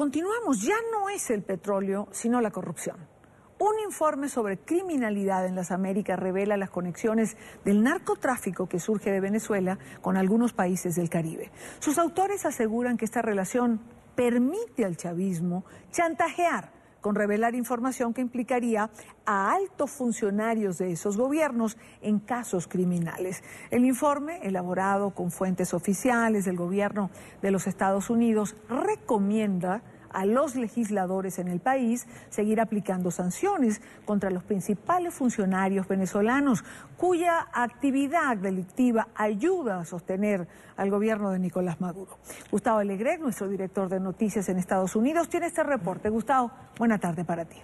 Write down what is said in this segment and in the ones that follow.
Continuamos, ya no es el petróleo, sino la corrupción. Un informe sobre criminalidad en las Américas revela las conexiones del narcotráfico que surge de Venezuela con algunos países del Caribe. Sus autores aseguran que esta relación permite al chavismo chantajear con revelar información que implicaría a altos funcionarios de esos gobiernos en casos criminales. El informe, elaborado con fuentes oficiales del gobierno de los Estados Unidos, recomienda a los legisladores en el país seguir aplicando sanciones contra los principales funcionarios venezolanos cuya actividad delictiva ayuda a sostener al gobierno de Nicolás Maduro. Gustavo Alegret, nuestro director de noticias en Estados Unidos, tiene este reporte. Gustavo, buena tarde para ti.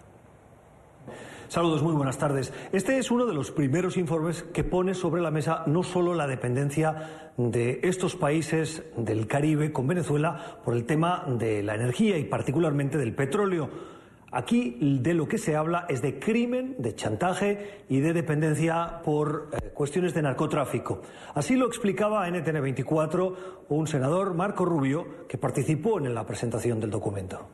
Saludos, muy buenas tardes. Este es uno de los primeros informes que pone sobre la mesa no solo la dependencia de estos países del Caribe con Venezuela por el tema de la energía y particularmente del petróleo. Aquí de lo que se habla es de crimen, de chantaje y de dependencia por cuestiones de narcotráfico. Así lo explicaba a NTN 24 un senador, Marco Rubio, que participó en la presentación del documento.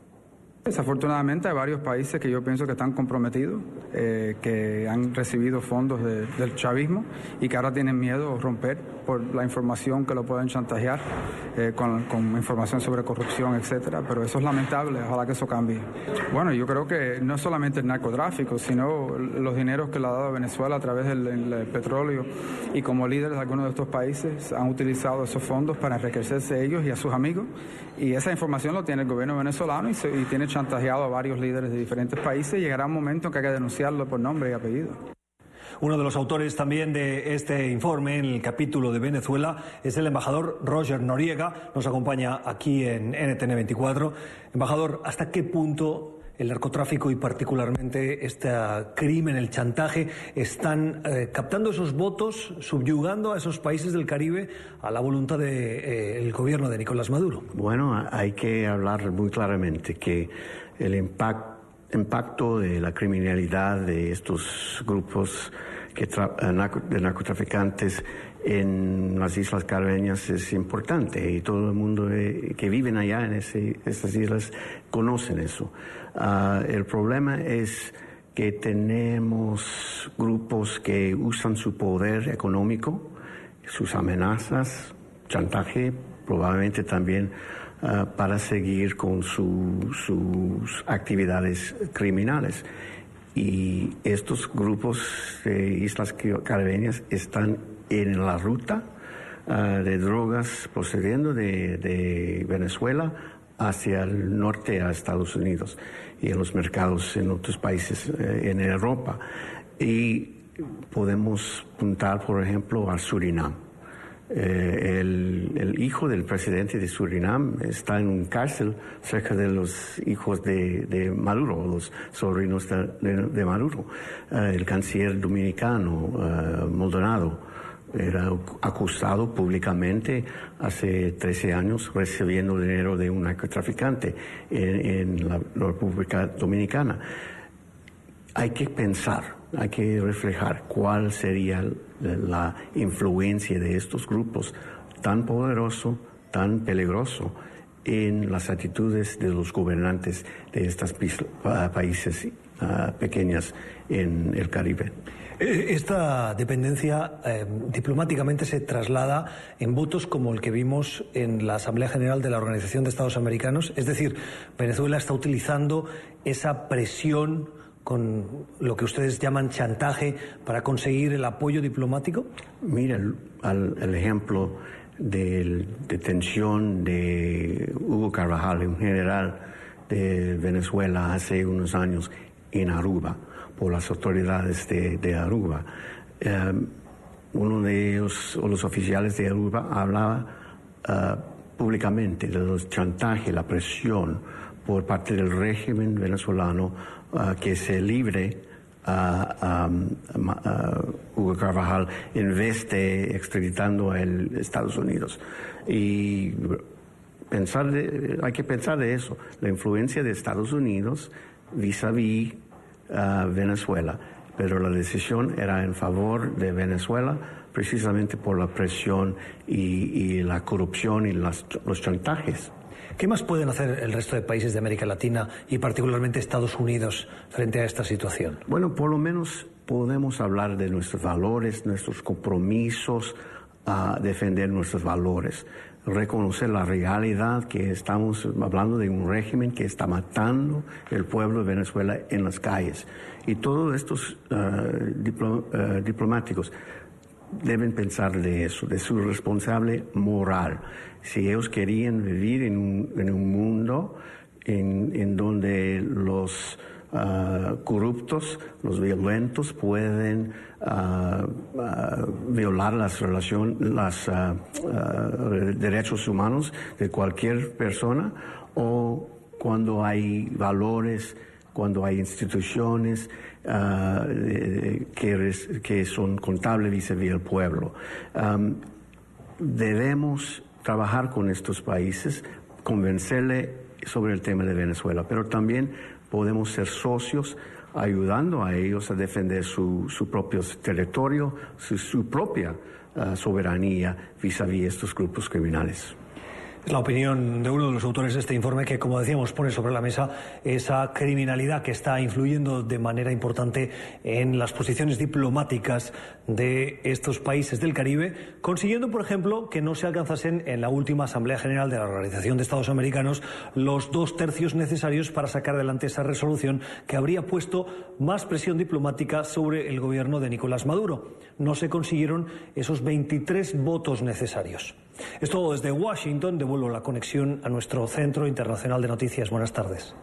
Desafortunadamente hay varios países que yo pienso que están comprometidos, que han recibido fondos del chavismo y que ahora tienen miedo de romper por la información que lo pueden chantajear con información sobre corrupción, etcétera. Pero eso es lamentable, ojalá que eso cambie. Bueno, yo creo que no solamente el narcotráfico, sino los dineros que le ha dado Venezuela a través del petróleo, y como líderes de algunos de estos países han utilizado esos fondos para enriquecerse ellos y a sus amigos, y esa información lo tiene el gobierno venezolano y tiene chantajeado a varios líderes de diferentes países. Llegará un momento en que hay que denunciarlo por nombre y apellido. Uno de los autores también de este informe en el capítulo de Venezuela es el embajador Roger Noriega. Nos acompaña aquí en NTN 24. Embajador, ¿hasta qué punto el narcotráfico y particularmente este crimen, el chantaje, están captando esos votos, subyugando a esos países del Caribe a la voluntad del gobierno de Nicolás Maduro? Bueno, hay que hablar muy claramente que el impacto de la criminalidad de estos grupos de narcotraficantes en las islas caribeñas es importante, y todo el mundo que viven allá en esas islas conocen eso. El problema es que tenemos grupos que usan su poder económico, sus amenazas, chantaje, probablemente también para seguir con sus actividades criminales. Y estos grupos de islas caribeñas están en la ruta de drogas procediendo de Venezuela hacia el norte, a Estados Unidos, y en los mercados en otros países en Europa. Y podemos apuntar, por ejemplo, a Surinam. El hijo del presidente de Surinam está en un cárcel cerca de los hijos de Maduro, los sobrinos de Maduro. El canciller dominicano, Maldonado, era acusado públicamente hace 13 años recibiendo dinero de un narcotraficante en la República Dominicana. Hay que pensar, hay que reflejar cuál sería la influencia de estos grupos tan poderoso, tan peligroso en las actitudes de los gobernantes de estos países pequeños en el Caribe. Esta dependencia diplomáticamente se traslada en votos como el que vimos en la Asamblea General de la Organización de Estados Americanos. Es decir, Venezuela está utilizando esa presión con lo que ustedes llaman chantaje para conseguir el apoyo diplomático. Mira el ejemplo de detención de Hugo Carvajal, un general de Venezuela, hace unos años en Aruba, por las autoridades de Aruba. Uno de ellos, o los oficiales de Aruba, hablaba públicamente de los chantajes, la presión por parte del régimen venezolano que se libre a Hugo Carvajal en vez de extraditando a Estados Unidos. Y hay que pensar de eso, la influencia de Estados Unidos vis-a-vis Venezuela, pero la decisión era en favor de Venezuela precisamente por la presión y la corrupción y los chantajes. ¿Qué más pueden hacer el resto de países de América Latina y particularmente Estados Unidos frente a esta situación? Bueno, por lo menos podemos hablar de nuestros valores, nuestros compromisos, defender nuestros valores, reconocer la realidad que estamos hablando de un régimen que está matando el pueblo de Venezuela en las calles. Y todos estos diplomáticos deben pensar de eso, de su responsable moral. Si ellos querían vivir en un mundo en donde los corruptos, los violentos pueden violar los derechos humanos de cualquier persona, o cuando hay valores, cuando hay instituciones que son contables vis-a-vis el pueblo. Debemos trabajar con estos países, convencerle sobre el tema de Venezuela, pero también podemos ser socios ayudando a ellos a defender su propio territorio, su propia soberanía vis-a-vis estos grupos criminales. Es la opinión de uno de los autores de este informe que, como decíamos, pone sobre la mesa esa criminalidad que está influyendo de manera importante en las posiciones diplomáticas de estos países del Caribe, consiguiendo, por ejemplo, que no se alcanzasen en la última Asamblea General de la Organización de Estados Americanos los 2/3 necesarios para sacar adelante esa resolución que habría puesto más presión diplomática sobre el gobierno de Nicolás Maduro. No se consiguieron esos 23 votos necesarios. Es todo desde Washington. Devuelvo la conexión a nuestro Centro Internacional de Noticias. Buenas tardes.